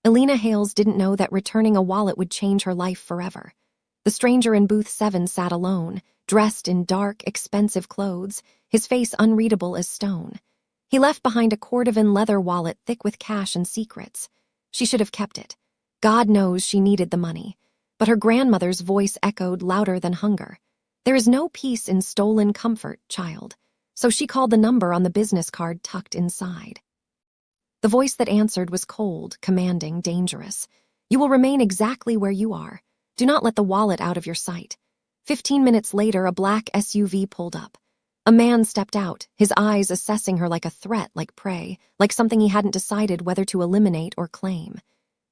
Elena Hales didn't know that returning a wallet would change her life forever. The stranger in booth 7 sat alone, dressed in dark, expensive clothes, his face unreadable as stone. He left behind a cordovan leather wallet thick with cash and secrets. She should have kept it. God knows she needed the money. But her grandmother's voice echoed louder than hunger. There is no peace in stolen comfort, child. So she called the number on the business card tucked inside. The voice that answered was cold, commanding, dangerous. You will remain exactly where you are. Do not let the wallet out of your sight. 15 minutes later, a black SUV pulled up. A man stepped out, his eyes assessing her like a threat, like prey, like something he hadn't decided whether to eliminate or claim.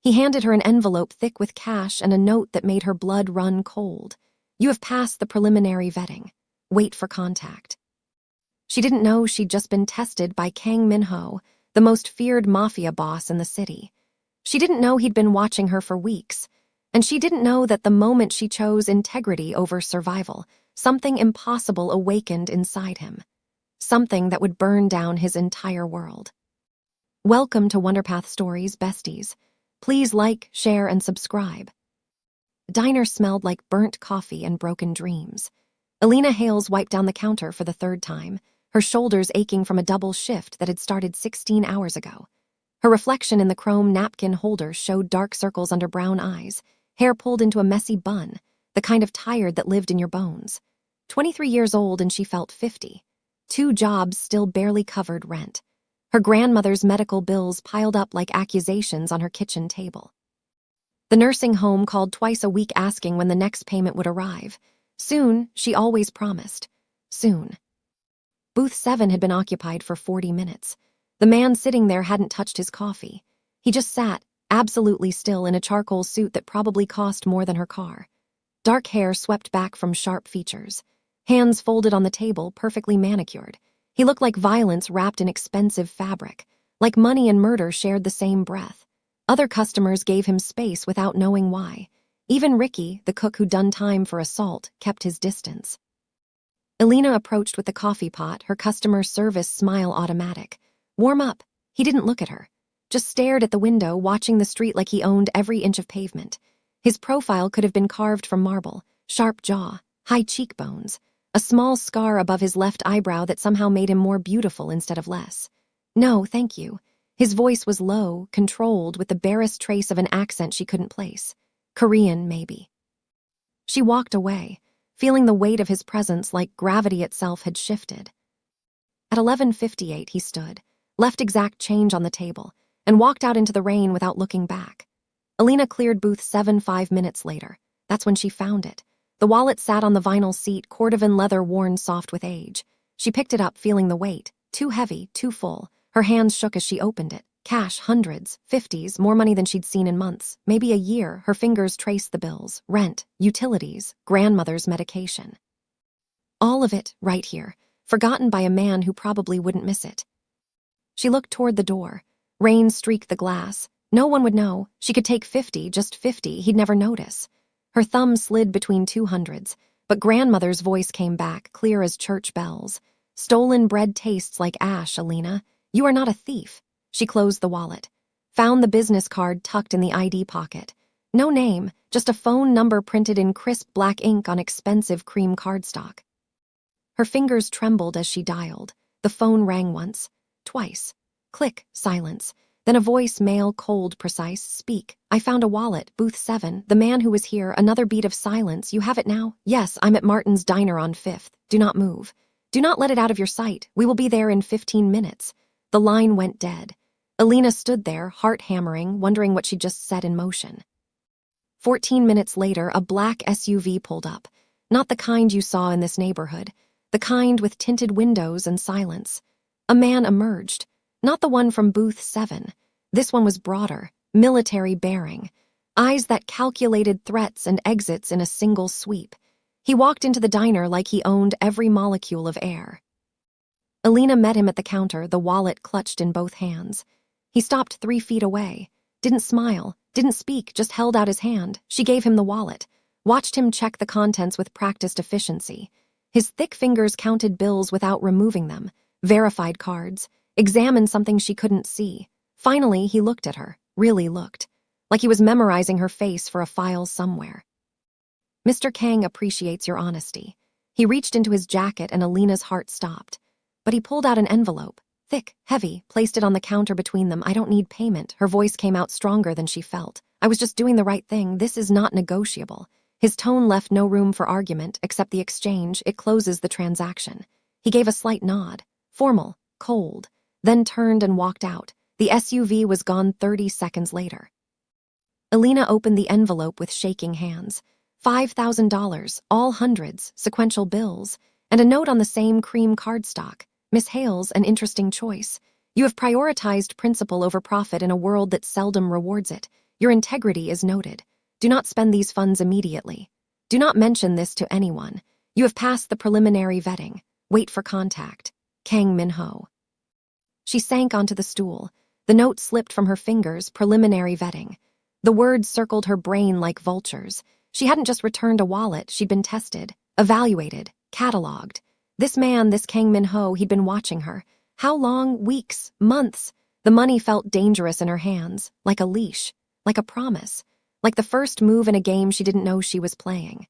He handed her an envelope thick with cash and a note that made her blood run cold. You have passed the preliminary vetting. Wait for contact. She didn't know she'd just been tested by Kang Min-ho, the most feared Mafia boss in the city. She didn't know he'd been watching her for weeks. And she didn't know that the moment she chose integrity over survival, something impossible awakened inside him. Something that would burn down his entire world. Welcome to Wonderpath Stories, besties. Please like, share, and subscribe. The diner smelled like burnt coffee and broken dreams. Elena Hales wiped down the counter for the 3rd time, her shoulders aching from a double shift that had started 16 hours ago. Her reflection in the chrome napkin holder showed dark circles under brown eyes, hair pulled into a messy bun, the kind of tired that lived in your bones. 23 years old and she felt 50. 2 jobs still barely covered rent. Her grandmother's medical bills piled up like accusations on her kitchen table. The nursing home called twice a week asking when the next payment would arrive. Soon, she always promised. Soon. Booth 7 had been occupied for 40 minutes. The man sitting there hadn't touched his coffee. He just sat, absolutely still, in a charcoal suit that probably cost more than her car. Dark hair swept back from sharp features. Hands folded on the table, perfectly manicured. He looked like violence wrapped in expensive fabric, like money and murder shared the same breath. Other customers gave him space without knowing why. Even Ricky, the cook who'd done time for assault, kept his distance. Elena approached with the coffee pot, her customer service smile automatic. Warm up. He didn't look at her. Just stared at the window, watching the street like he owned every inch of pavement. His profile could have been carved from marble, sharp jaw, high cheekbones, a small scar above his left eyebrow that somehow made him more beautiful instead of less. No, thank you. His voice was low, controlled, with the barest trace of an accent she couldn't place. Korean, maybe. She walked away, feeling the weight of his presence like gravity itself had shifted. At 11:58 he stood, left exact change on the table, and walked out into the rain without looking back. Elena cleared booth 7 5 minutes later. That's when she found it. The wallet sat on the vinyl seat, cordovan leather worn soft with age. She picked it up, feeling the weight. Too heavy, too full. Her hands shook as she opened it. Cash, hundreds, 50s, more money than she'd seen in months. Maybe a year. Her fingers traced the bills. Rent, utilities, grandmother's medication. All of it right here, forgotten by a man who probably wouldn't miss it. She looked toward the door. Rain streaked the glass. No one would know. She could take 50, just 50. He'd never notice. Her thumb slid between 200s, but grandmother's voice came back, clear as church bells. Stolen bread tastes like ash, Elena. You are not a thief. She closed the wallet. Found the business card tucked in the ID pocket. No name, just a phone number printed in crisp black ink on expensive cream cardstock. Her fingers trembled as she dialed. The phone rang once, twice. Click, silence. Then a voice, male, cold, precise. Speak. I found a wallet, booth 7. The man who was here. Another beat of silence. You have it now? Yes, I'm at Martin's Diner on 5th. Do not move. Do not let it out of your sight. We will be there in 15 minutes. The line went dead. Elena stood there, heart hammering, wondering what she'd just set in motion. 14 minutes later, a black SUV pulled up. Not the kind you saw in this neighborhood. The kind with tinted windows and silence. A man emerged. Not the one from booth 7. This one was broader, military bearing. Eyes that calculated threats and exits in a single sweep. He walked into the diner like he owned every molecule of air. Elena met him at the counter, the wallet clutched in both hands. He stopped 3 feet away. Didn't smile, didn't speak, just held out his hand. She gave him the wallet. Watched him check the contents with practiced efficiency. His thick fingers counted bills without removing them. Verified cards. Examined something she couldn't see. Finally, he looked at her. Really looked. like he was memorizing her face for a file somewhere. Mr. Kang appreciates your honesty. He reached into his jacket and Elena's heart stopped. But he pulled out an envelope, thick, heavy, placed it on the counter between them. I don't need payment. Her voice came out stronger than she felt. I was just doing the right thing. This is not negotiable. His tone left no room for argument, except the exchange. It closes the transaction. He gave a slight nod, formal, cold, then turned and walked out. The SUV was gone 30 seconds later. Elena opened the envelope with shaking hands. $5,000, all hundreds, sequential bills, and a note on the same cream cardstock. Miss Hales, an interesting choice. You have prioritized principle over profit in a world that seldom rewards it. Your integrity is noted. Do not spend these funds immediately. Do not mention this to anyone. You have passed the preliminary vetting. Wait for contact. Kang Min-ho. She sank onto the stool. The note slipped from her fingers, preliminary vetting. The words circled her brain like vultures. She hadn't just returned a wallet, she'd been tested, evaluated, cataloged. This man, this Kang Min-ho, he'd been watching her. How long? Weeks, months. The money felt dangerous in her hands, like a leash, like a promise, like the first move in a game she didn't know she was playing.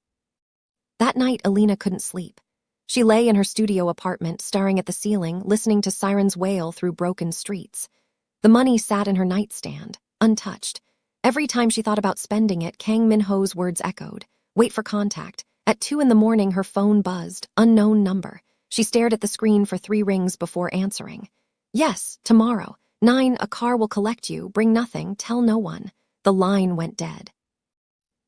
That night, Elena couldn't sleep. She lay in her studio apartment, staring at the ceiling, listening to sirens wail through broken streets. The money sat in her nightstand, untouched. Every time she thought about spending it, Kang Min-ho's words echoed. Wait for contact. At 2 a.m, her phone buzzed. Unknown number. She stared at the screen for 3 rings before answering. Yes, tomorrow. 9, a car will collect you. Bring nothing. Tell no one. The line went dead.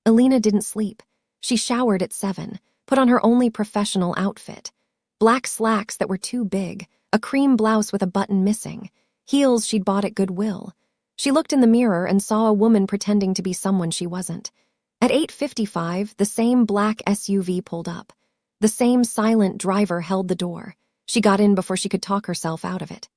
Elena didn't sleep. She showered at 7, put on her only professional outfit. Black slacks that were too big, a cream blouse with a button missing, heels she'd bought at Goodwill. She looked in the mirror and saw a woman pretending to be someone she wasn't. At 8:55, the same black SUV pulled up. The same silent driver held the door. She got in before she could talk herself out of it.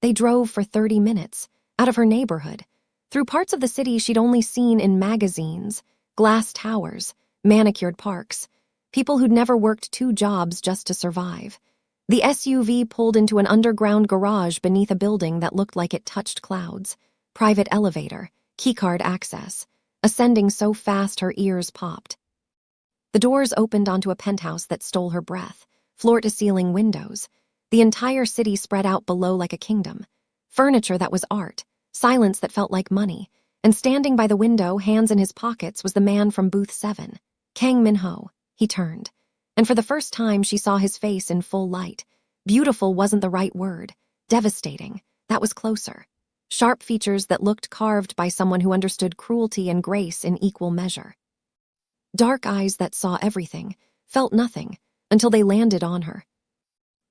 They drove for 30 minutes, out of her neighborhood, through parts of the city she'd only seen in magazines, glass towers, manicured parks, people who'd never worked 2 jobs just to survive. The SUV pulled into an underground garage beneath a building that looked like it touched clouds. Private elevator, keycard access, ascending so fast her ears popped. The doors opened onto a penthouse that stole her breath, floor-to-ceiling windows. The entire city spread out below like a kingdom. Furniture that was art, silence that felt like money, and standing by the window, hands in his pockets, was the man from booth 7. Kang Min-ho. He turned, and for the first time she saw his face in full light. Beautiful wasn't the right word. Devastating. That was closer. Sharp features that looked carved by someone who understood cruelty and grace in equal measure. Dark eyes that saw everything, felt nothing, until they landed on her.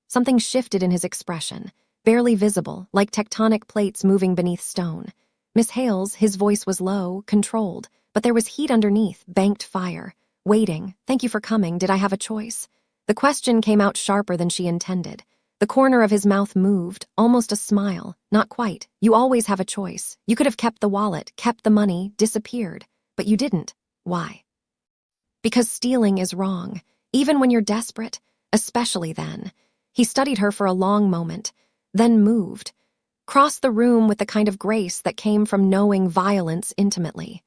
Something shifted in his expression, barely visible, like tectonic plates moving beneath stone. Miss Hales, his voice was low, controlled, but there was heat underneath, banked fire. Waiting. Thank you for coming. Did I have a choice? The question came out sharper than she intended. The corner of his mouth moved, almost a smile. Not quite. You always have a choice. You could have kept the wallet, kept the money, disappeared. But you didn't. Why? Because stealing is wrong, even when you're desperate, especially then. He studied her for a long moment, then moved. Crossed the room with the kind of grace that came from knowing violence intimately.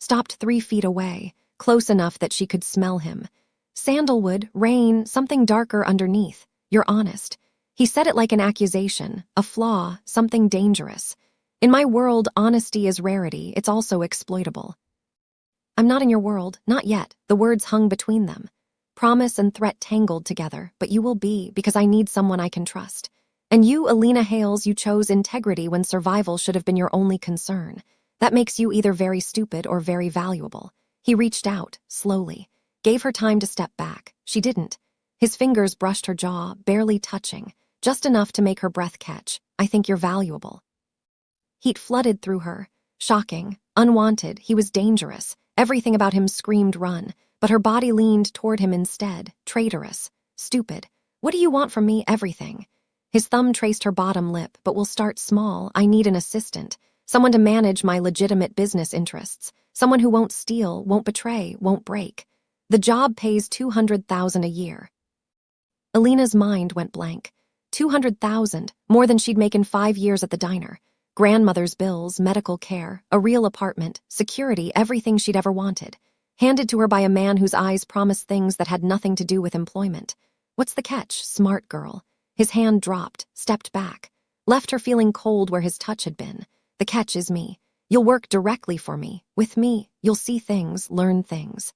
Stopped 3 feet away, close enough that she could smell him. Sandalwood, rain, something darker underneath. You're honest. He said it like an accusation, a flaw, something dangerous. In my world, honesty is rarity. It's also exploitable. I'm not in your world, not yet. The words hung between them. Promise and threat tangled together, but you will be, because I need someone I can trust. And you, Elena Hales, you chose integrity when survival should have been your only concern. That makes you either very stupid or very valuable. He reached out, slowly, gave her time to step back. She didn't. His fingers brushed her jaw, barely touching, just enough to make her breath catch. I think you're valuable. Heat flooded through her. Shocking, unwanted, he was dangerous. Everything about him screamed run, but her body leaned toward him instead, traitorous, stupid. What do you want from me? Everything. His thumb traced her bottom lip, but we'll start small. I need an assistant, someone to manage my legitimate business interests, someone who won't steal, won't betray, won't break. The job pays $200,000 a year. Elena's mind went blank. $200,000, more than she'd make in 5 years at the diner. grandmother's bills, medical care, a real apartment, security, everything she'd ever wanted, handed to her by a man whose eyes promised things that had nothing to do with employment. What's the catch, smart girl? His hand dropped, stepped back, left her feeling cold where his touch had been. The catch is me. You'll work directly for me. With me, you'll see things, learn things.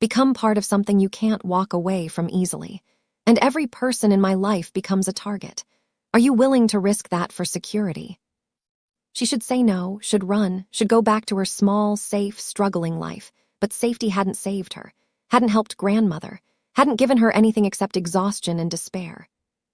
Become part of something you can't walk away from easily. And every person in my life becomes a target. Are you willing to risk that for security? She should say no, should run, should go back to her small, safe, struggling life. But safety hadn't saved her, hadn't helped grandmother, hadn't given her anything except exhaustion and despair.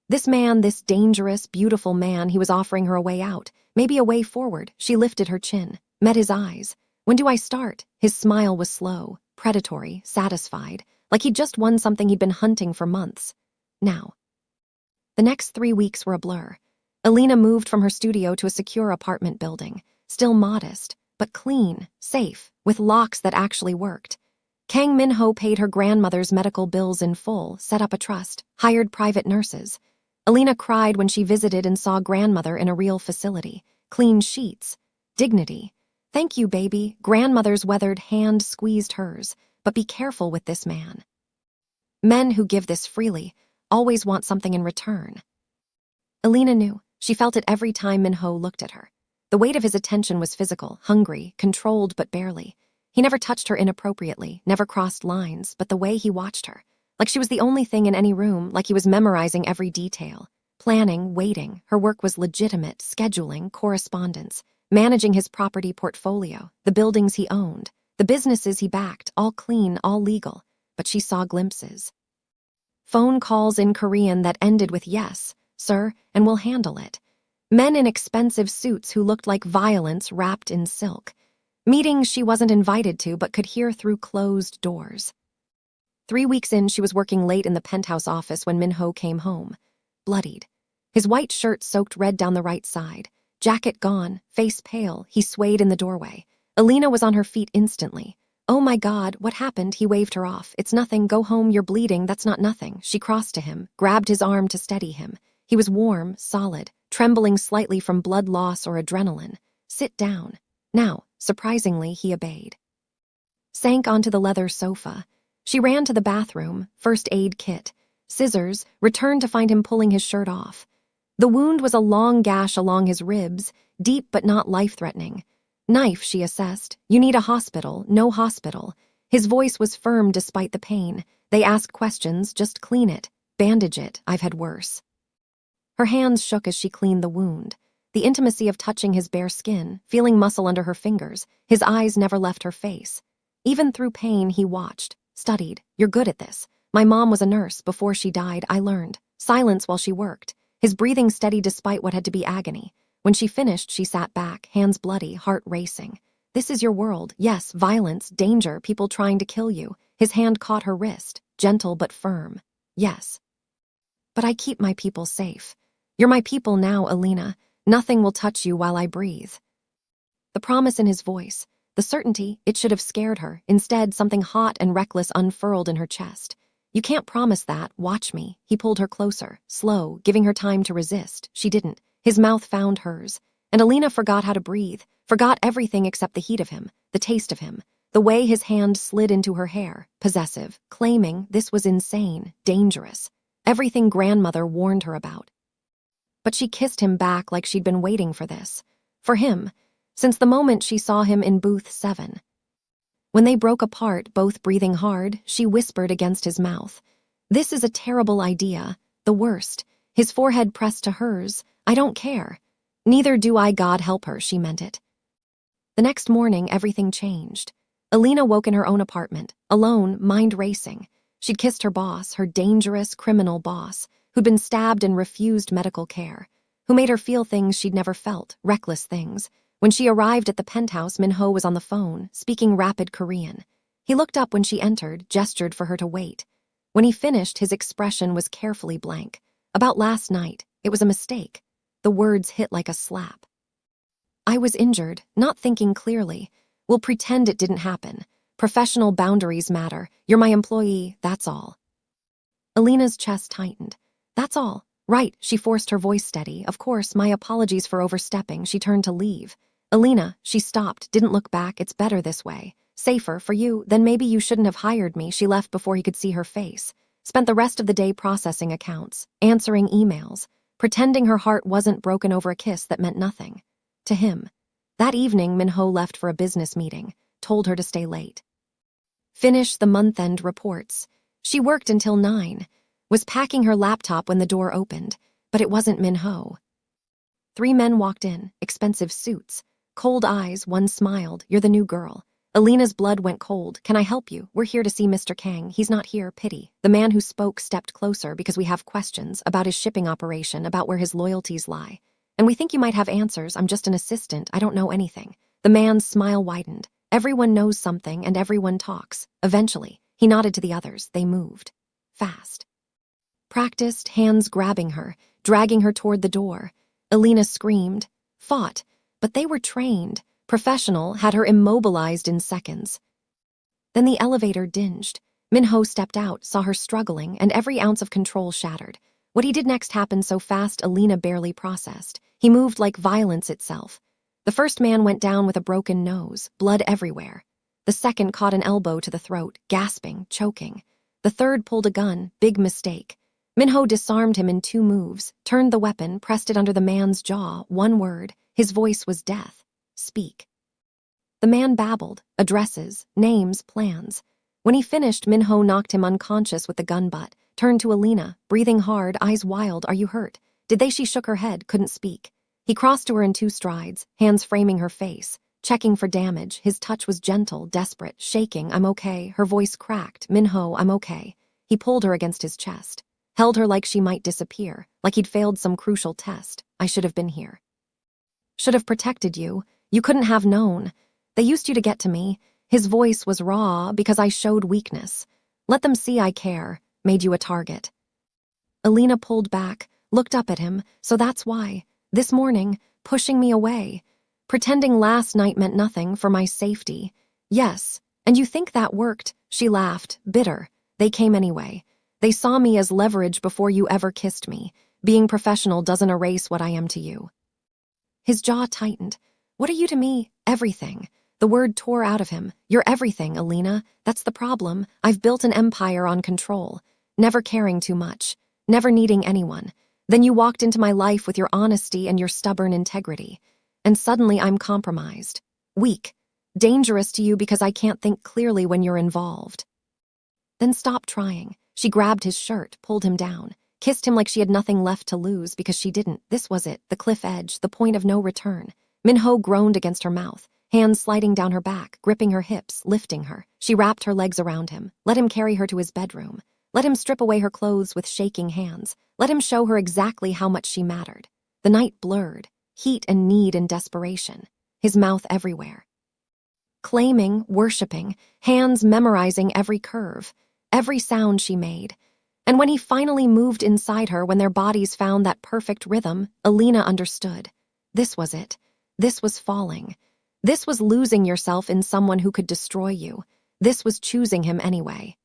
This man, this dangerous, beautiful man, he was offering her a way out, maybe a way forward. She lifted her chin, met his eyes. When do I start? His smile was slow, predatory, satisfied, like he'd just won something he'd been hunting for months. Now. The next 3 weeks were a blur. Elena moved from her studio to a secure apartment building, still modest, but clean, safe, with locks that actually worked. Kang Min-ho paid her grandmother's medical bills in full, set up a trust, hired private nurses. Elena cried when she visited and saw grandmother in a real facility. Clean sheets. Dignity. Thank you, baby. Grandmother's weathered hand squeezed hers. But be careful with this man. Men who give this freely always want something in return. Elena knew. She felt it every time Min-ho looked at her. The weight of his attention was physical, hungry, controlled but barely. He never touched her inappropriately, never crossed lines, but the way he watched her. Like she was the only thing in any room, like he was memorizing every detail. Planning, waiting, her work was legitimate, scheduling, correspondence, managing his property portfolio, the buildings he owned, the businesses he backed, all clean, all legal. But she saw glimpses. Phone calls in Korean that ended with yes, sir, and we'll handle it. Men in expensive suits who looked like violence wrapped in silk. Meetings she wasn't invited to but could hear through closed doors. 3 weeks in, she was working late in the penthouse office when Min-ho came home, bloodied. His white shirt soaked red down the right side. Jacket gone, face pale, he swayed in the doorway. Elena was on her feet instantly. Oh my God, what happened? He waved her off. It's nothing, go home, you're bleeding, that's not nothing. She crossed to him, grabbed his arm to steady him. He was warm, solid, trembling slightly from blood loss or adrenaline. Sit down. Now, surprisingly, he obeyed. Sank onto the leather sofa. She ran to the bathroom, first aid kit, scissors, returned to find him pulling his shirt off. The wound was a long gash along his ribs, deep but not life-threatening. Knife, she assessed. You need a hospital, no hospital. His voice was firm despite the pain. They ask questions, just clean it. Bandage it, I've had worse. Her hands shook as she cleaned the wound. The intimacy of touching his bare skin, feeling muscle under her fingers, his eyes never left her face. Even through pain, he watched, studied. You're good at this. My mom was a nurse. Before she died, I learned. Silence while she worked. His breathing steady despite what had to be agony. When she finished, she sat back, hands bloody, heart racing. This is your world. Yes, violence, danger, people trying to kill you. His hand caught her wrist, gentle but firm. Yes. But I keep my people safe. You're my people now, Elena. Nothing will touch you while I breathe. The promise in his voice, the certainty, it should have scared her. Instead, something hot and reckless unfurled in her chest. You can't promise that. Watch me. He pulled her closer, slow, giving her time to resist. She didn't. His mouth found hers. And Elena forgot how to breathe, forgot everything except the heat of him, the taste of him, the way his hand slid into her hair, possessive, claiming this was insane, dangerous. Everything grandmother warned her about. But she kissed him back like she'd been waiting for this. For him, since the moment she saw him in booth 7. When they broke apart, both breathing hard, she whispered against his mouth. This is a terrible idea, the worst. His forehead pressed to hers. I don't care. Neither do I, God help her, she meant it. The next morning, everything changed. Elena woke in her own apartment, alone, mind racing. She'd kissed her boss, her dangerous, criminal boss, who'd been stabbed and refused medical care, who made her feel things she'd never felt, reckless things. When she arrived at the penthouse, Min-ho was on the phone, speaking rapid Korean. He looked up when she entered, gestured for her to wait. When he finished, his expression was carefully blank. About last night, it was a mistake. The words hit like a slap. I was injured, not thinking clearly. We'll pretend it didn't happen. Professional boundaries matter. You're my employee, that's all. Elena's chest tightened. That's all. Right, she forced her voice steady. Of course, my apologies for overstepping. She turned to leave. Elena, she stopped, didn't look back. It's better this way. Safer for you. Then maybe you shouldn't have hired me. She left before he could see her face. Spent the rest of the day processing accounts, answering emails, pretending her heart wasn't broken over a kiss that meant nothing. To him. That evening, Min-ho left for a business meeting, told her to stay late. Finish the month-end reports. She worked until 9, was packing her laptop when the door opened, but it wasn't Min-ho. 3 men walked in, expensive suits. Cold eyes, one smiled. You're the new girl. Elena's blood went cold. Can I help you? We're here to see Mr. Kang. He's not here, pity. The man who spoke stepped closer because we have questions about his shipping operation, about where his loyalties lie. And we think you might have answers. I'm just an assistant. I don't know anything. The man's smile widened. Everyone knows something and everyone talks. Eventually, he nodded to the others. They moved. Fast. Practiced, hands grabbing her, dragging her toward the door. Elena screamed, fought, but they were trained. Professional, had her immobilized in seconds. Then the elevator dinged. Min-ho stepped out, saw her struggling, and every ounce of control shattered. What he did next happened so fast Elena barely processed. He moved like violence itself. The first man went down with a broken nose, blood everywhere. The second caught an elbow to the throat, gasping, choking. The third pulled a gun, big mistake. Min-ho disarmed him in 2 moves, turned the weapon, pressed it under the man's jaw, one word. His voice was death. Speak. The man babbled, addresses, names, plans. When he finished, Min-ho knocked him unconscious with the gun butt, turned to Elena, breathing hard, eyes wild. Are you hurt? Did they? She shook her head, couldn't speak. He crossed to her in 2 strides, hands framing her face, checking for damage. His touch was gentle, desperate, shaking. I'm okay. Her voice cracked. Min-ho, I'm okay. He pulled her against his chest, held her like she might disappear, like he'd failed some crucial test. I should have been here. Should have protected you. You couldn't have known. They used you to get to me. His voice was raw because I showed weakness. Let them see I care. Made you a target. Elena pulled back, looked up at him. So that's why. This morning, pushing me away. Pretending last night meant nothing for my safety. Yes, and you think that worked? She laughed, bitter. They came anyway. They saw me as leverage before you ever kissed me. Being professional doesn't erase what I am to you. His jaw tightened. What are you to me? Everything. The word tore out of him. You're everything, Elena. That's the problem. I've built an empire on control. Never caring too much. Never needing anyone. Then you walked into my life with your honesty and your stubborn integrity. And suddenly I'm compromised. Weak. Dangerous to you because I can't think clearly when you're involved. Then stop trying. She grabbed his shirt, pulled him down. Kissed him like she had nothing left to lose because she didn't. This was it, the cliff edge, the point of no return. Min-ho groaned against her mouth, hands sliding down her back, gripping her hips, lifting her. She wrapped her legs around him, let him carry her to his bedroom. Let him strip away her clothes with shaking hands. Let him show her exactly how much she mattered. The night blurred, heat and need and desperation. His mouth everywhere. Claiming, worshipping, hands memorizing every curve, every sound she made. And when he finally moved inside her, when their bodies found that perfect rhythm, Elena understood. This was it. This was falling. This was losing yourself in someone who could destroy you. This was choosing him anyway.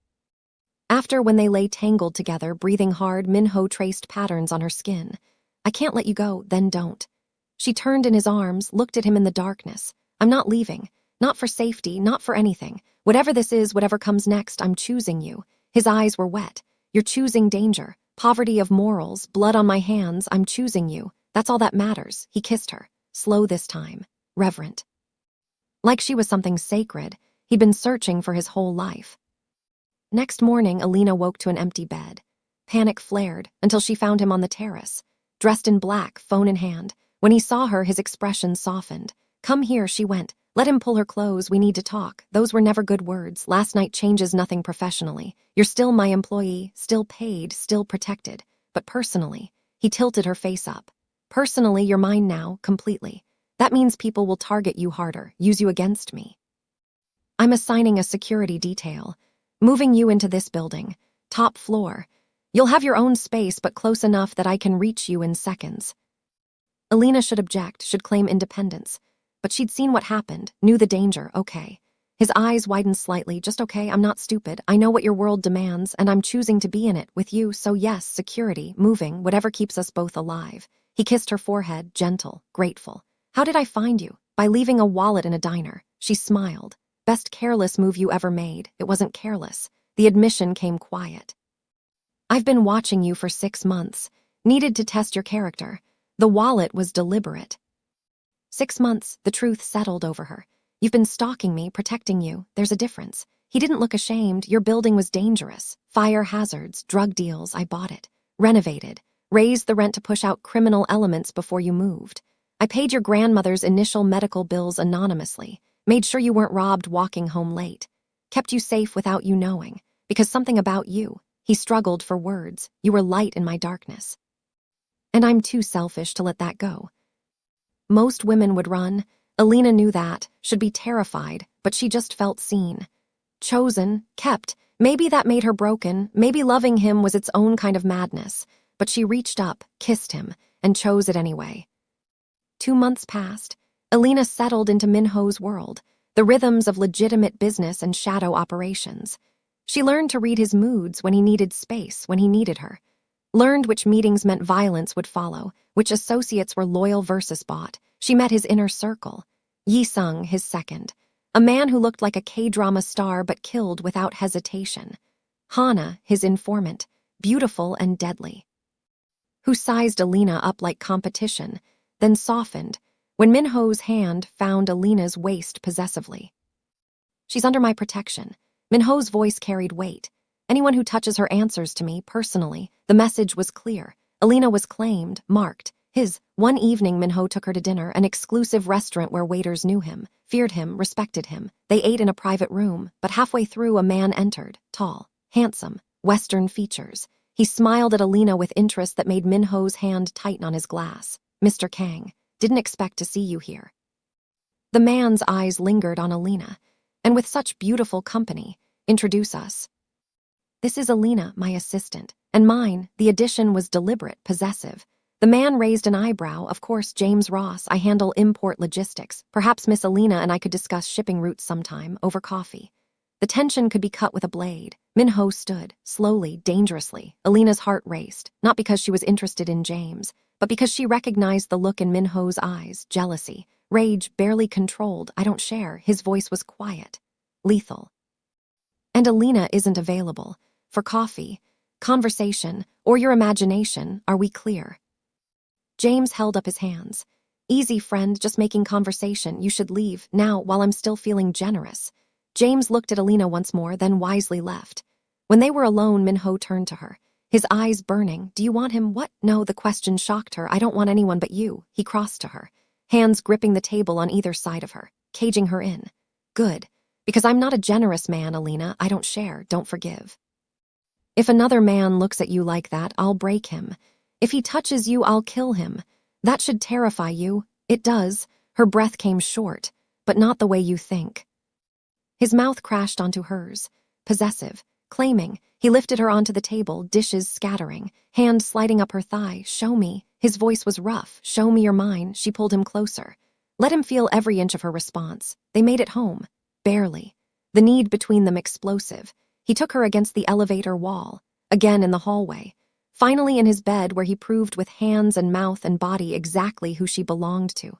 After, when they lay tangled together, breathing hard, Min-ho traced patterns on her skin. I can't let you go, then don't. She turned in his arms, looked at him in the darkness. I'm not leaving. Not for safety, not for anything. Whatever this is, whatever comes next, I'm choosing you. His eyes were wet. You're choosing danger, poverty of morals, blood on my hands. I'm choosing you. That's all that matters. He kissed her, slow this time, reverent. Like she was something sacred. He'd been searching for his whole life. Next morning, Elena woke to an empty bed. Panic flared until she found him on the terrace, dressed in black, phone in hand. When he saw her, his expression softened. Come here, she went. Let him pull her clothes. We need to talk. Those were never good words. Last night changes nothing professionally. You're still my employee, still paid, still protected. But personally, he tilted her face up. Personally, you're mine now, completely. That means people will target you harder, use you against me. I'm assigning a security detail. Moving you into this building. Top floor. You'll have your own space, but close enough that I can reach you in seconds. Elena should object, should claim independence. But she'd seen what happened, knew the danger, okay. His eyes widened slightly. Just okay, I'm not stupid. I know what your world demands, and I'm choosing to be in it with you, so yes, security, moving, whatever keeps us both alive. He kissed her forehead, gentle, grateful. How did I find you? By leaving a wallet in a diner. She smiled. Best careless move you ever made. It wasn't careless. The admission came quiet. I've been watching you for 6 months. Needed to test your character. The wallet was deliberate. 6 months, the truth settled over her. You've been stalking me, protecting you. There's a difference. He didn't look ashamed. Your building was dangerous. Fire hazards, drug deals, I bought it. Renovated. Raised the rent to push out criminal elements before you moved. I paid your grandmother's initial medical bills anonymously. Made sure you weren't robbed walking home late. Kept you safe without you knowing. Because something about you. He struggled for words. You were light in my darkness. And I'm too selfish to let that go. Most women would run. Elena knew that, should be terrified, but she just felt seen. Chosen, kept. Maybe that made her broken. Maybe loving him was its own kind of madness. But she reached up, kissed him, and chose it anyway. 2 months passed. Elena settled into Min-ho's world, the rhythms of legitimate business and shadow operations. She learned to read his moods when he needed space, when he needed her. Learned which meetings meant violence would follow, which associates were loyal versus bought. She met his inner circle. Yi-sung, his second. A man who looked like a K-drama star but killed without hesitation. Hana, his informant, beautiful and deadly. Who sized Elena up like competition, then softened, when Min-ho's hand found Elena's waist possessively. She's under my protection. Min-ho's voice carried weight. Anyone who touches her answers to me, personally. The message was clear. Elena was claimed, marked. His. One evening, Min-ho took her to dinner, an exclusive restaurant where waiters knew him, feared him, respected him. They ate in a private room, but halfway through a man entered, tall, handsome, Western features. He smiled at Elena with interest that made Min-ho's hand tighten on his glass. Mr. Kang, didn't expect to see you here. The man's eyes lingered on Elena, and with such beautiful company, introduce us. This is Elena, my assistant, and mine. The addition was deliberate, possessive. The man raised an eyebrow. Of course, James Ross, I handle import logistics. Perhaps Miss Elena and I could discuss shipping routes sometime, over coffee. The tension could be cut with a blade. Min-ho stood, slowly, dangerously. Elena's heart raced, not because she was interested in James, but because she recognized the look in Min-ho's eyes, jealousy, rage barely controlled. I don't share. His voice was quiet, lethal. And Elena isn't available. For coffee, conversation, or your imagination, are we clear? James held up his hands. Easy, friend, just making conversation. You should leave, now, while I'm still feeling generous. James looked at Elena once more, then wisely left. When they were alone, Min-ho turned to her, his eyes burning. Do you want him? What? No, the question shocked her. I don't want anyone but you. He crossed to her, hands gripping the table on either side of her, caging her in. Good. Because I'm not a generous man, Elena. I don't share, don't forgive. If another man looks at you like that, I'll break him. If he touches you, I'll kill him. That should terrify you. It does. Her breath came short, but not the way you think. His mouth crashed onto hers, possessive, claiming. He lifted her onto the table, dishes scattering, hand sliding up her thigh. Show me. His voice was rough. Show me your mine. She pulled him closer. Let him feel every inch of her response. They made it home. Barely. The need between them explosive. He took her against the elevator wall, again in the hallway, finally in his bed where he proved with hands and mouth and body exactly who she belonged to.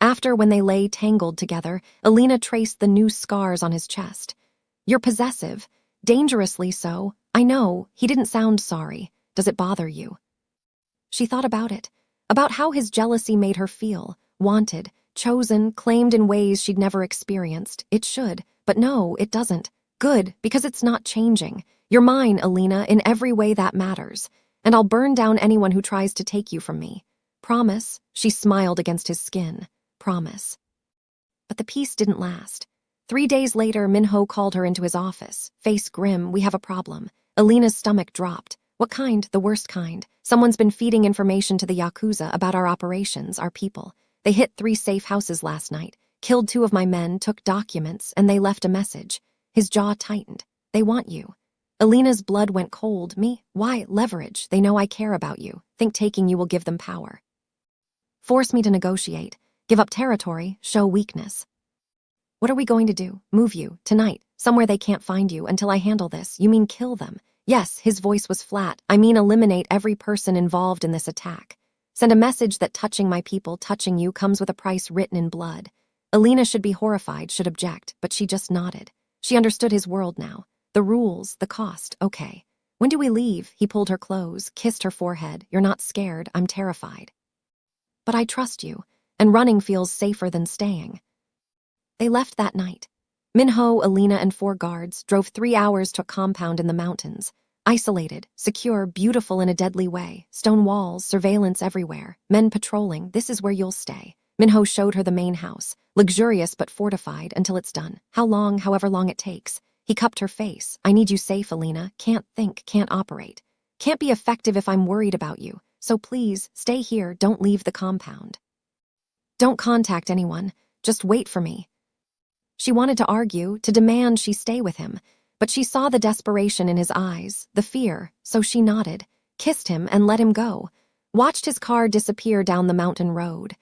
After, when they lay tangled together, Elena traced the new scars on his chest. You're possessive, dangerously so. I know. He didn't sound sorry. Does it bother you? She thought about it, about how his jealousy made her feel, wanted, chosen, claimed in ways she'd never experienced. It should, but no, it doesn't. Good, because it's not changing. You're mine, Elena, in every way that matters. And I'll burn down anyone who tries to take you from me. Promise? She smiled against his skin. Promise. But the peace didn't last. 3 days later, Min-ho called her into his office. Face grim. We have a problem. Elena's stomach dropped. What kind? The worst kind. Someone's been feeding information to the Yakuza about our operations, our people. They hit 3 safe houses last night, killed 2 of my men, took documents, and they left a message. His jaw tightened. They want you. Elena's blood went cold. Me? Why? Leverage. They know I care about you. Think taking you will give them power. Force me to negotiate. Give up territory. Show weakness. What are we going to do? Move you, tonight, somewhere they can't find you until I handle this. You mean kill them? Yes, his voice was flat. I mean eliminate every person involved in this attack. Send a message that touching my people, touching you, comes with a price written in blood. Elena should be horrified, should object, but she just nodded. She understood his world now. The rules, the cost, okay. When do we leave? He pulled her close, kissed her forehead. You're not scared, I'm terrified. But I trust you, and running feels safer than staying. They left that night. Min-ho, Elena, and 4 guards drove 3 hours to a compound in the mountains. Isolated, secure, beautiful in a deadly way. Stone walls, surveillance everywhere. Men patrolling, this is where you'll stay. Min-ho showed her the main house, luxurious but fortified until it's done. How long, however long it takes. He cupped her face. I need you safe, Elena. Can't think, can't operate. Can't be effective if I'm worried about you. So please, stay here, don't leave the compound. Don't contact anyone, just wait for me. She wanted to argue, to demand she stay with him, but she saw the desperation in his eyes, the fear, so she nodded, kissed him, and let him go, watched his car disappear down the mountain road.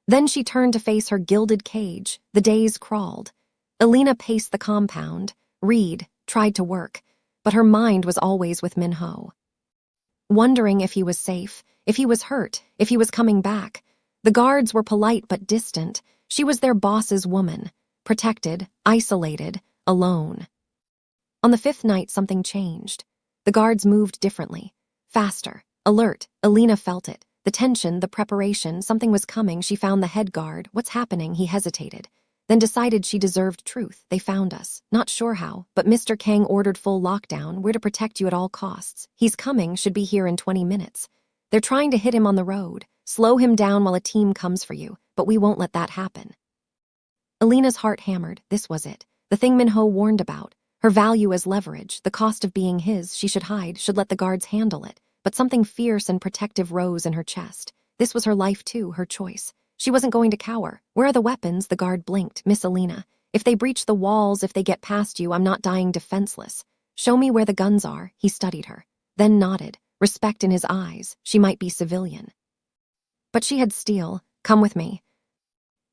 Then she turned to face her gilded cage. The days crawled. Elena paced the compound, read, tried to work, but her mind was always with Min-ho. Wondering if he was safe, if he was hurt, if he was coming back. The guards were polite but distant. She was their boss's woman, protected, isolated, alone. On the 5th night, something changed. The guards moved differently, faster, alert. Elena felt it. The tension, the preparation, something was coming. She found the head guard. What's happening? He hesitated, then decided she deserved truth. They found us. Not sure how, but Mr. Kang ordered full lockdown. We're to protect you at all costs. He's coming, should be here in 20 minutes. They're trying to hit him on the road. Slow him down while a team comes for you, but we won't let that happen. Elena's heart hammered. This was it. The thing Min-ho warned about. Her value as leverage, the cost of being his. She should hide, should let the guards handle it. But something fierce and protective rose in her chest. This was her life too, her choice. She wasn't going to cower. Where are the weapons? The guard blinked. Miss Elena, if they breach the walls, if they get past you, I'm not dying defenseless. Show me where the guns are. He studied her, then nodded, respect in his eyes. She might be civilian, but she had steel. Come with me.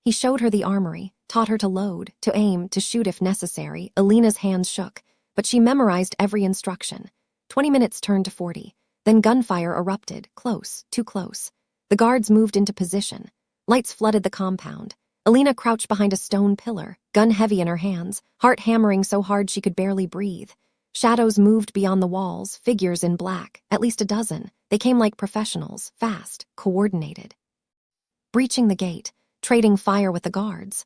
He showed her the armory, taught her to load, to aim, to shoot if necessary. Elena's hands shook, but she memorized every instruction. 20 minutes turned to 40. Then gunfire erupted, close, too close. The guards moved into position. Lights flooded the compound. Elena crouched behind a stone pillar, gun heavy in her hands, heart hammering so hard she could barely breathe. Shadows moved beyond the walls, figures in black, at least a dozen. They came like professionals, fast, coordinated. Breaching the gate, trading fire with the guards.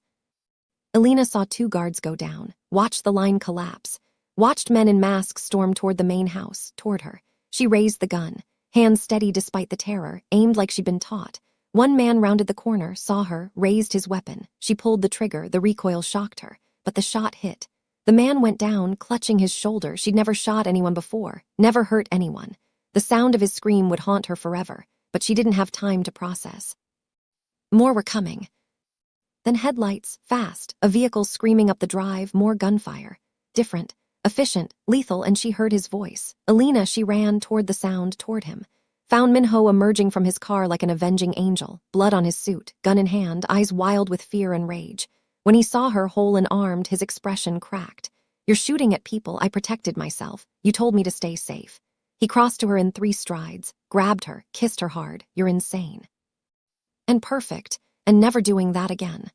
Elena saw 2 guards go down, watched the line collapse, watched men in masks storm toward the main house, toward her. She raised the gun, hands steady despite the terror, aimed like she'd been taught. One man rounded the corner, saw her, raised his weapon. She pulled the trigger, the recoil shocked her, but the shot hit. The man went down, clutching his shoulder. She'd never shot anyone before, never hurt anyone. The sound of his scream would haunt her forever, but she didn't have time to process. More were coming. Then headlights, fast, a vehicle screaming up the drive, more gunfire. Different, efficient, lethal, and she heard his voice. Elena, she ran toward the sound, toward him. Found Min-ho emerging from his car like an avenging angel, blood on his suit, gun in hand, eyes wild with fear and rage. When he saw her whole and armed, his expression cracked. You're shooting at people. I protected myself. You told me to stay safe. He crossed to her in 3 strides, grabbed her, kissed her hard. You're insane. And perfect, and never doing that again.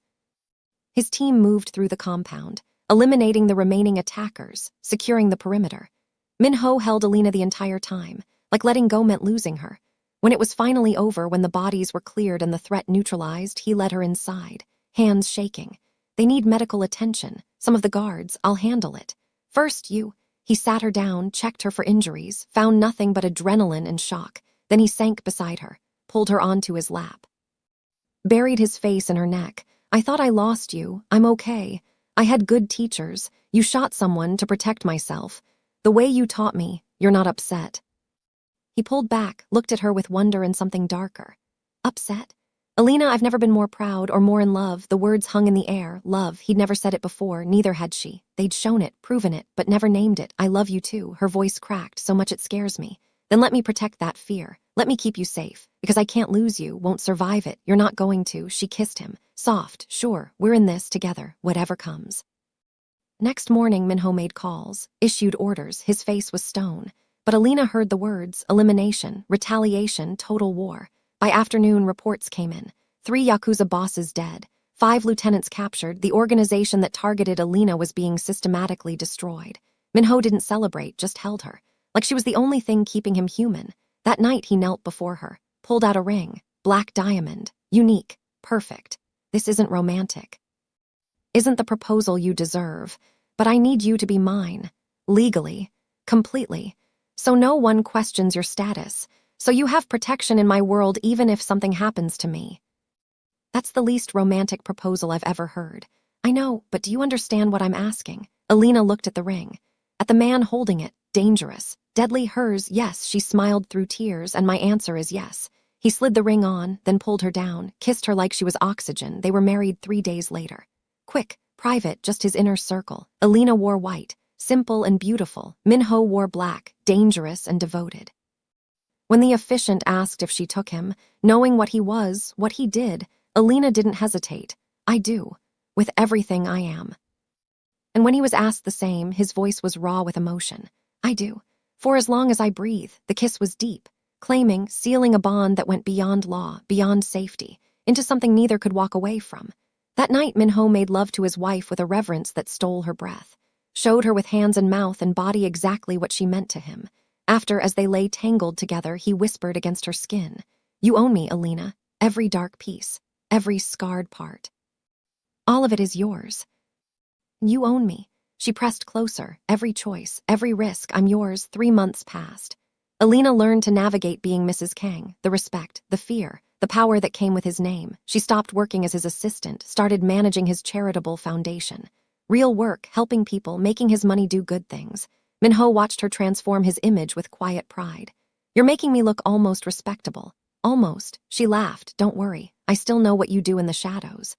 His team moved through the compound, eliminating the remaining attackers, securing the perimeter. Min-ho held Elena the entire time, like letting go meant losing her. When it was finally over, when the bodies were cleared and the threat neutralized, he led her inside, hands shaking. They need medical attention. Some of the guards, I'll handle it. First, you. He sat her down, checked her for injuries, found nothing but adrenaline and shock. Then he sank beside her, pulled her onto his lap. Buried his face in her neck. I thought I lost you. I'm okay. I had good teachers. You shot someone to protect myself. The way you taught me, you're not upset. He pulled back, looked at her with wonder and something darker. Upset? Elena, I've never been more proud or more in love. The words hung in the air. Love. He'd never said it before, neither had she. They'd shown it, proven it, but never named it. I love you too. Her voice cracked so much it scares me. Then let me protect that fear. Let me keep you safe. Because I can't lose you, won't survive it. You're not going to. She kissed him. Soft, sure, we're in this together, whatever comes. Next morning, Min-ho made calls, issued orders. His face was stone. But Elena heard the words: elimination, retaliation, total war. By afternoon, reports came in. 3 Yakuza bosses dead. 5 lieutenants captured. The organization that targeted Elena was being systematically destroyed. Min-ho didn't celebrate, just held her. Like she was the only thing keeping him human. That night, he knelt before her, pulled out a ring. Black diamond. Unique. Perfect. This isn't romantic. Isn't the proposal you deserve. But I need you to be mine. Legally. Completely. So no one questions your status. So you have protection in my world even if something happens to me. That's the least romantic proposal I've ever heard. I know, but do you understand what I'm asking? Elena looked at the ring. At the man holding it. Dangerous. Deadly. Hers. Yes, she smiled through tears, and my answer is yes. He slid the ring on, then pulled her down, kissed her like she was oxygen. They were married 3 days later. Quick, private, just his inner circle. Elena wore white, simple and beautiful. Min-ho wore black, dangerous and devoted. When the officiant asked if she took him, knowing what he was, what he did, Elena didn't hesitate. I do. With everything I am. And when he was asked the same, his voice was raw with emotion. I do. For as long as I breathe. The kiss was deep, claiming, sealing a bond that went beyond law, beyond safety, into something neither could walk away from. That night, Min-ho made love to his wife with a reverence that stole her breath, showed her with hands and mouth and body exactly what she meant to him. After, as they lay tangled together, he whispered against her skin, "You own me, Elena, every dark piece, every scarred part. All of it is yours. You own me." She pressed closer. Every choice, every risk, I'm yours. 3 months passed. Elena learned to navigate being Mrs. Kang, the respect, the fear, the power that came with his name. She stopped working as his assistant, started managing his charitable foundation. Real work, helping people, making his money do good things. Min-ho watched her transform his image with quiet pride. "You're making me look almost respectable." Almost. She laughed. "Don't worry. I still know what you do in the shadows.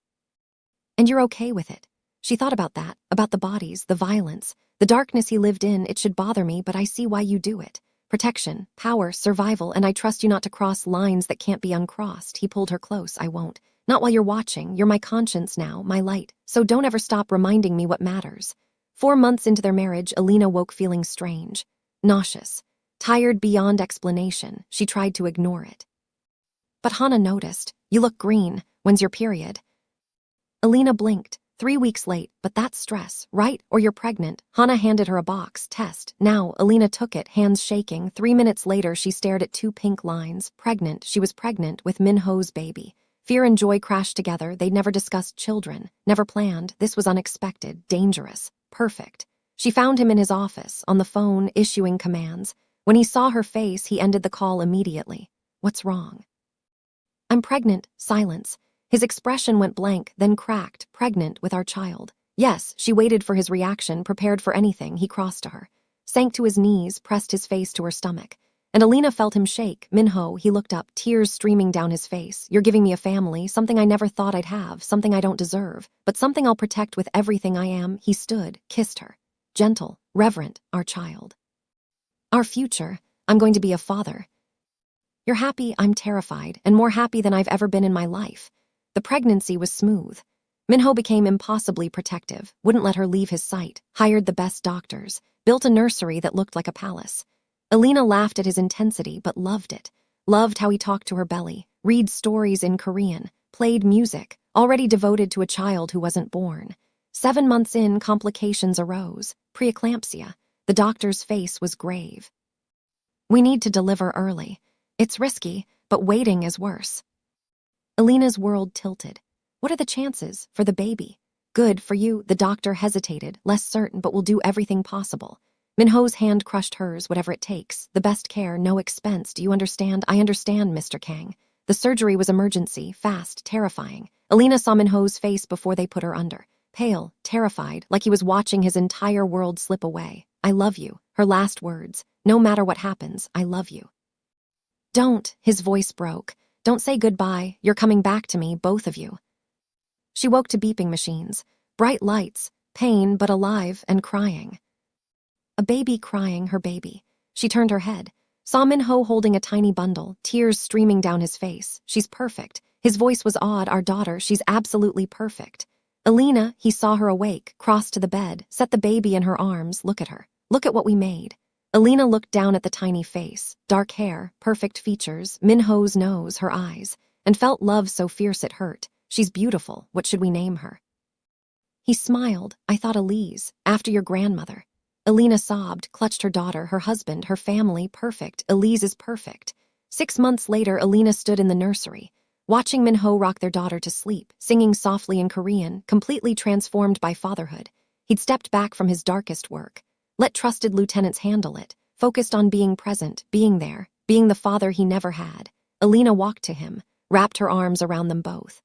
And you're okay with it." She thought about that, about the bodies, the violence, the darkness he lived in. "It should bother me, but I see why you do it. Protection, power, survival, and I trust you not to cross lines that can't be uncrossed." He pulled her close. "I won't. Not while you're watching. You're my conscience now, my light. So don't ever stop reminding me what matters." 4 months into their marriage, Elena woke feeling strange, nauseous, tired beyond explanation. She tried to ignore it. But Hana noticed. "You look green. When's your period?" Elena blinked. 3 weeks late, but that's stress, right? Or you're pregnant. Hana handed her a box. "Test. Now." Elena took it, hands shaking. 3 minutes later, she stared at 2 pink lines. Pregnant. She was pregnant with Min-ho's baby. Fear and joy crashed together. They'd never discussed children, never planned. This was unexpected, dangerous, perfect. She found him in his office, on the phone, issuing commands. When he saw her face, he ended the call immediately. "What's wrong?" "I'm pregnant." Silence. His expression went blank, then cracked. "Pregnant with our child." "Yes." She waited for his reaction, prepared for anything. He crossed to her, sank to his knees, pressed his face to her stomach. And Elena felt him shake. "Min-ho." He looked up, tears streaming down his face. "You're giving me a family, something I never thought I'd have, something I don't deserve, but something I'll protect with everything I am." He stood, kissed her. Gentle, reverent. "Our child. Our future. I'm going to be a father. You're happy." "I'm terrified, and more happy than I've ever been in my life." The pregnancy was smooth. Min-ho became impossibly protective, wouldn't let her leave his sight, hired the best doctors, built a nursery that looked like a palace. Elena laughed at his intensity, but loved it. Loved how he talked to her belly, read stories in Korean, played music, already devoted to a child who wasn't born. 7 months in, complications arose. Preeclampsia. The doctor's face was grave. "We need to deliver early. It's risky, but waiting is worse." Elena's world tilted. "What are the chances for the baby?" "Good for you." The doctor hesitated, less certain, "but we'll do everything possible." Min-ho's hand crushed hers. "Whatever it takes. The best care, no expense. Do you understand?" "I understand, Mr. Kang." The surgery was emergency, fast, terrifying. Elena saw Min-ho's face before they put her under. Pale, terrified, like he was watching his entire world slip away. "I love you." Her last words. "No matter what happens, I love you." "Don't." His voice broke. "Don't say goodbye. You're coming back to me, both of you." She woke to beeping machines, bright lights, pain but alive and crying. A baby crying, her baby. She turned her head, Saw Min-ho holding a tiny bundle, tears streaming down his face. She's perfect. His voice was awed. Our daughter, she's absolutely perfect. Elena, he saw her awake, crossed to the bed, set the baby in her arms. Look at her. Look at what we made. Elena looked down at the tiny face, dark hair, perfect features, Min-ho's nose, her eyes, and felt love so fierce it hurt. She's beautiful. What should we name her? He smiled. I thought Elise, after your grandmother. Elena sobbed, clutched her daughter, her husband, her family. Perfect. Elise is perfect. 6 months later, Elena stood in the nursery, watching Min-ho rock their daughter to sleep, singing softly in Korean, completely transformed by fatherhood. He'd stepped back from his darkest work. Let trusted lieutenants handle it, focused on being present, being there, being the father he never had. Elena walked to him, wrapped her arms around them both.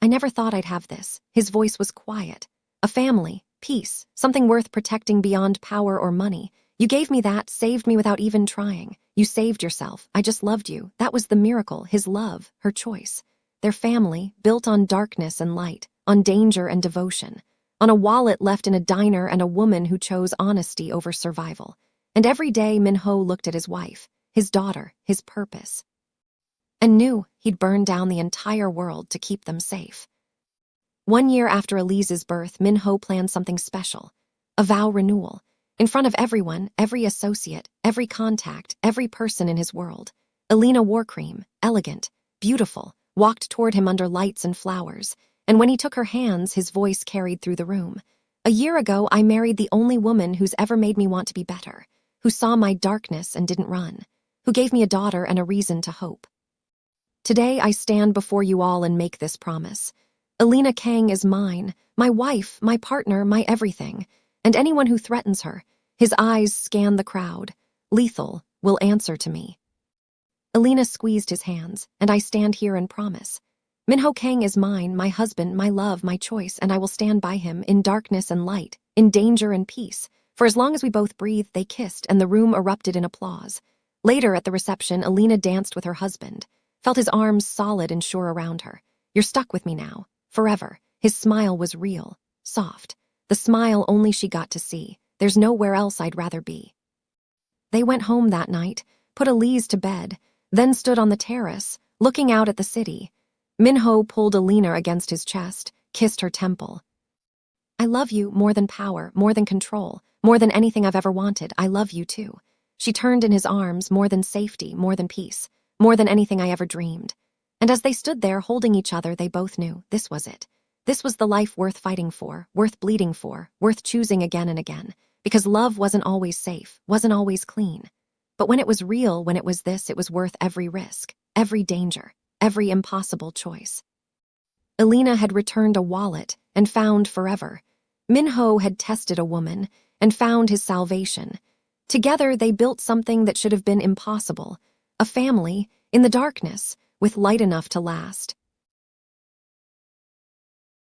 I never thought I'd have this. His voice was quiet. A family, peace, something worth protecting beyond power or money. You gave me that, saved me without even trying. You saved yourself. I just loved you. That was the miracle, his love, her choice. Their family, built on darkness and light, on danger and devotion, on a wallet left in a diner and a woman who chose honesty over survival. And every day Min-ho looked at his wife, his daughter, his purpose, and knew he'd burn down the entire world to keep them safe. 1 year after Elise's birth, Min-ho planned something special, a vow renewal, in front of everyone, every associate, every contact, every person in his world. Elena wore cream, elegant, beautiful, walked toward him under lights and flowers, and when he took her hands, his voice carried through the room. A year ago, I married the only woman who's ever made me want to be better, who saw my darkness and didn't run, who gave me a daughter and a reason to hope. Today, I stand before you all and make this promise. Elena Kang is mine, my wife, my partner, my everything, and anyone who threatens her, his eyes scan the crowd, lethal, will answer to me. Elena squeezed his hands, and I stand here and promise. Min-ho Kang is mine, my husband, my love, my choice, and I will stand by him in darkness and light, in danger and peace. For as long as we both breathed, they kissed, and the room erupted in applause. Later at the reception, Elena danced with her husband, felt his arms solid and sure around her. You're stuck with me now, forever. His smile was real, soft, the smile only she got to see. There's nowhere else I'd rather be. They went home that night, put Elise to bed, then stood on the terrace, looking out at the city. Min-ho pulled Elena against his chest, kissed her temple. I love you more than power, more than control, more than anything I've ever wanted. I love you too. She turned in his arms, more than safety, more than peace, more than anything I ever dreamed. And as they stood there holding each other, they both knew this was it. This was the life worth fighting for, worth bleeding for, worth choosing again and again. Because love wasn't always safe, wasn't always clean. But when it was real, when it was this, it was worth every risk, every danger, every impossible choice. Elena had returned a wallet and found forever. Min-ho had tested a woman and found his salvation. Together they built something that should have been impossible, a family in the darkness with light enough to last.